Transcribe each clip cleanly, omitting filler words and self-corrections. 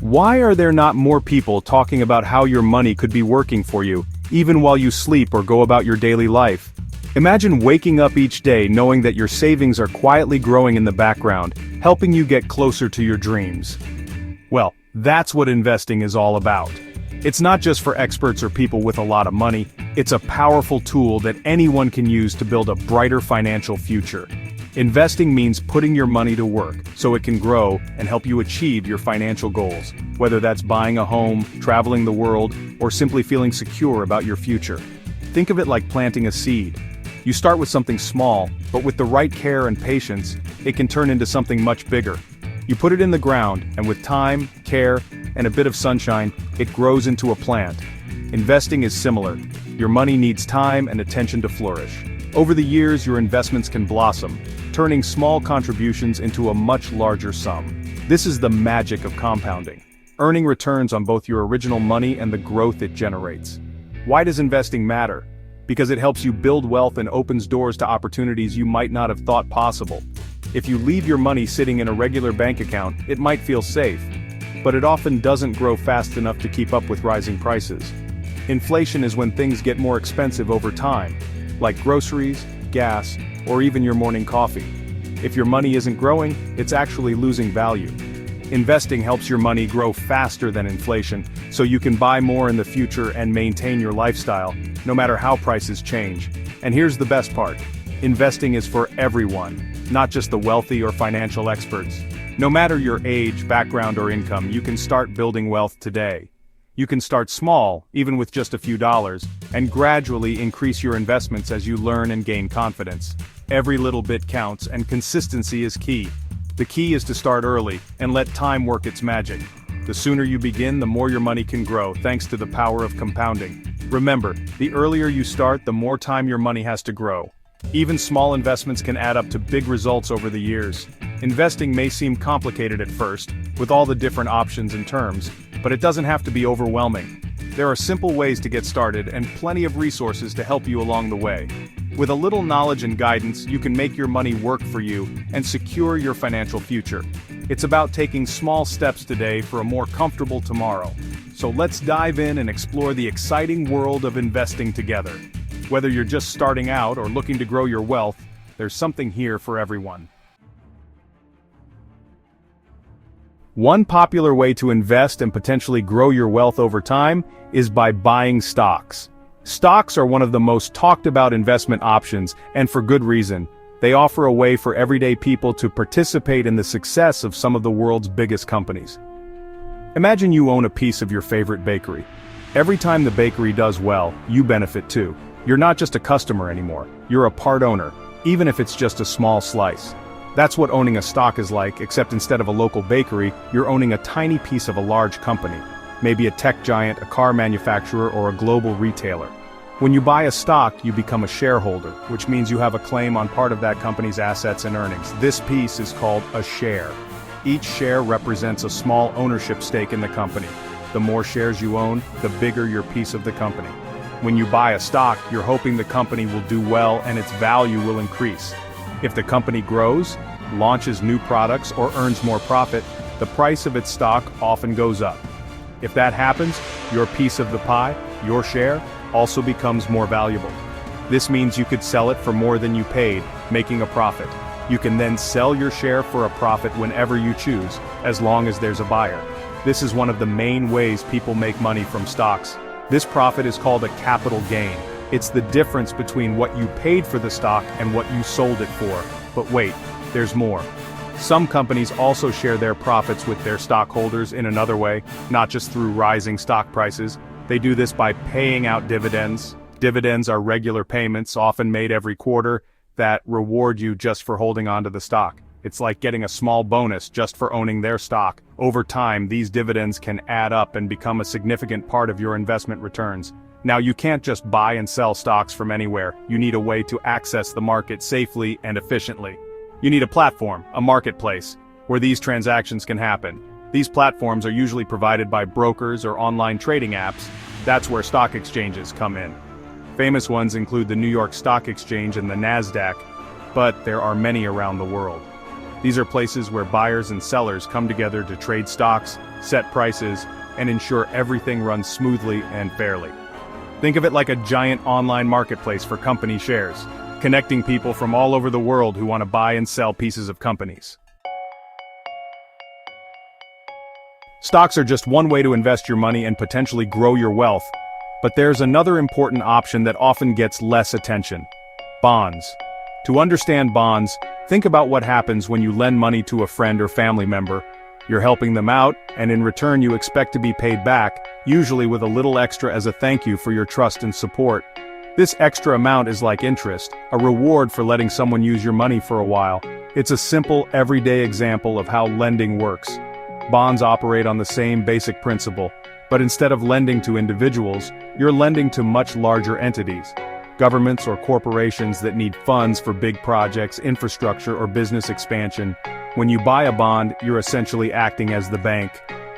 Why are there not more people talking about how your money could be working for you, even while you sleep or go about your daily life? Imagine waking up each day knowing that your savings are quietly growing in the background, helping you get closer to your dreams. Well, that's what investing is all about. It's not just for experts or people with a lot of money, it's a powerful tool that anyone can use to build a brighter financial future. Investing means putting your money to work so it can grow and help you achieve your financial goals, whether that's buying a home, traveling the world, or simply feeling secure about your future. Think of it like planting a seed. You start with something small, but with the right care and patience, it can turn into something much bigger. You put it in the ground, and with time, care, and a bit of sunshine, it grows into a plant. Investing is similar. Your money needs time and attention to flourish. Over the years, your investments can blossom, turning small contributions into a much larger sum. This is the magic of compounding, earning returns on both your original money and the growth it generates. Why does investing matter? Because it helps you build wealth and opens doors to opportunities you might not have thought possible. If you leave your money sitting in a regular bank account, it might feel safe, but it often doesn't grow fast enough to keep up with rising prices. Inflation is when things get more expensive over time, like groceries, gas, or even your morning coffee. If your money isn't growing, it's actually losing value. Investing helps your money grow faster than inflation, so you can buy more in the future and maintain your lifestyle, no matter how prices change. And here's the best part. Investing is for everyone, not just the wealthy or financial experts. No matter your age, background, or income, you can start building wealth today. You can start small, even with just a few dollars, and gradually increase your investments as you learn and gain confidence. Every little bit counts, and consistency is key. The key is to start early, and let time work its magic. The sooner you begin, the more your money can grow, thanks to the power of compounding. Remember, the earlier you start, the more time your money has to grow. Even small investments can add up to big results over the years. Investing may seem complicated at first, with all the different options and terms, but it doesn't have to be overwhelming. There are simple ways to get started and plenty of resources to help you along the way. With a little knowledge and guidance, you can make your money work for you and secure your financial future. It's about taking small steps today for a more comfortable tomorrow. So let's dive in and explore the exciting world of investing together. Whether you're just starting out or looking to grow your wealth, there's something here for everyone. One popular way to invest and potentially grow your wealth over time is by buying stocks. Stocks are one of the most talked about investment options, and for good reason. They offer a way for everyday people to participate in the success of some of the world's biggest companies. Imagine you own a piece of your favorite bakery. Every time the bakery does well, you benefit too. You're not just a customer anymore, you're a part owner, even if it's just a small slice. That's what owning a stock is like, except instead of a local bakery, you're owning a tiny piece of a large company. Maybe a tech giant, a car manufacturer, or a global retailer. When you buy a stock, you become a shareholder, which means you have a claim on part of that company's assets and earnings. This piece is called a share. Each share represents a small ownership stake in the company. The more shares you own, the bigger your piece of the company. When you buy a stock, you're hoping the company will do well and its value will increase. If the company grows, launches new products, or earns more profit, the price of its stock often goes up. If that happens, your piece of the pie, your share, also becomes more valuable. This means you could sell it for more than you paid, making a profit. You can then sell your share for a profit whenever you choose, as long as there's a buyer. This is one of the main ways people make money from stocks. This profit is called a capital gain. It's the difference between what you paid for the stock and what you sold it for. But wait, there's more. Some companies also share their profits with their stockholders in another way, not just through rising stock prices. They do this by paying out dividends. Dividends are regular payments, often made every quarter, that reward you just for holding onto the stock. It's like getting a small bonus just for owning their stock. Over time, these dividends can add up and become a significant part of your investment returns. Now, you can't just buy and sell stocks from anywhere. You need a way to access the market safely and efficiently. You need a platform, a marketplace, where these transactions can happen. These platforms are usually provided by brokers or online trading apps. That's where stock exchanges come in. Famous ones include the New York Stock Exchange and the NASDAQ, but there are many around the world. These are places where buyers and sellers come together to trade stocks, set prices, and ensure everything runs smoothly and fairly. Think of it like a giant online marketplace for company shares, connecting people from all over the world who want to buy and sell pieces of companies. Stocks are just one way to invest your money and potentially grow your wealth, but there's another important option that often gets less attention: bonds. To understand bonds, think about what happens when you lend money to a friend or family member. You're helping them out, and in return you expect to be paid back, usually with a little extra as a thank you for your trust and support. This extra amount is like interest, a reward for letting someone use your money for a while. It's a simple, everyday example of how lending works. Bonds operate on the same basic principle, but instead of lending to individuals, you're lending to much larger entities. Governments or corporations that need funds for big projects, infrastructure, or business expansion. When you buy a bond, you're essentially acting as the bank.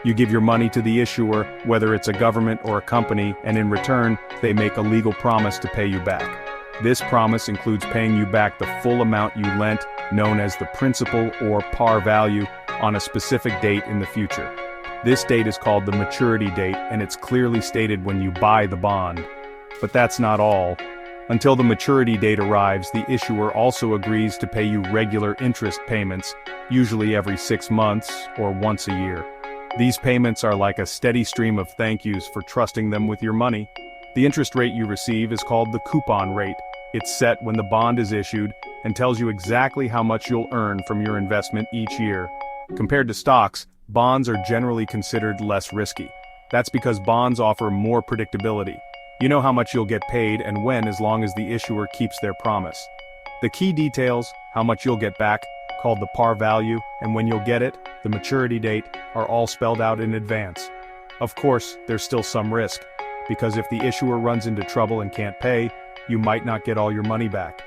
You give your money to the issuer, whether it's a government or a company, and in return, they make a legal promise to pay you back. This promise includes paying you back the full amount you lent, known as the principal or par value, on a specific date in the future. This date is called the maturity date, and it's clearly stated when you buy the bond. But that's not all. Until the maturity date arrives, the issuer also agrees to pay you regular interest payments, usually every 6 months or once a year. These payments are like a steady stream of thank yous for trusting them with your money. The interest rate you receive is called the coupon rate. It's set when the bond is issued and tells you exactly how much you'll earn from your investment each year. Compared to stocks, bonds are generally considered less risky. That's because bonds offer more predictability. You know how much you'll get paid and when, as long as the issuer keeps their promise. The key details, how much you'll get back, called the par value, and when you'll get it, the maturity date, are all spelled out in advance. Of course, there's still some risk, because if the issuer runs into trouble and can't pay, you might not get all your money back.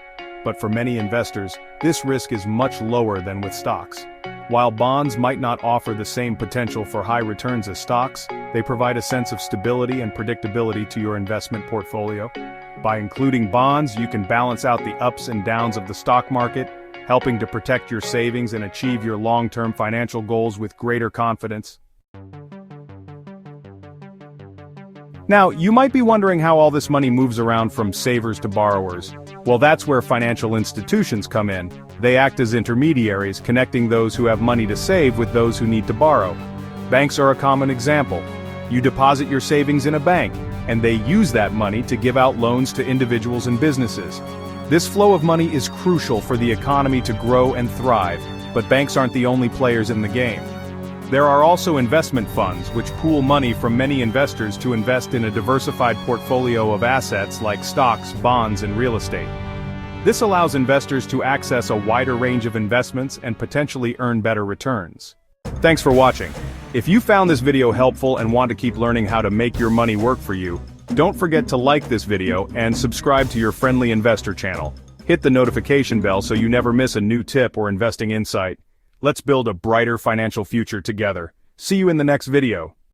But for many investors, this risk is much lower than with stocks. While bonds might not offer the same potential for high returns as stocks, they provide a sense of stability and predictability to your investment portfolio. By including bonds, you can balance out the ups and downs of the stock market, helping to protect your savings and achieve your long-term financial goals with greater confidence. Now, you might be wondering how all this money moves around from savers to borrowers. Well, that's where financial institutions come in. They act as intermediaries, connecting those who have money to save with those who need to borrow. Banks are a common example. You deposit your savings in a bank, and they use that money to give out loans to individuals and businesses. This flow of money is crucial for the economy to grow and thrive, but banks aren't the only players in the game. There are also investment funds, which pool money from many investors to invest in a diversified portfolio of assets like stocks, bonds, and real estate. This allows investors to access a wider range of investments and potentially earn better returns. Thanks for watching. If you found this video helpful and want to keep learning how to make your money work for you, don't forget to like this video and subscribe to your friendly investor channel. Hit the notification bell so you never miss a new tip or investing insight. Let's build a brighter financial future together. See you in the next video.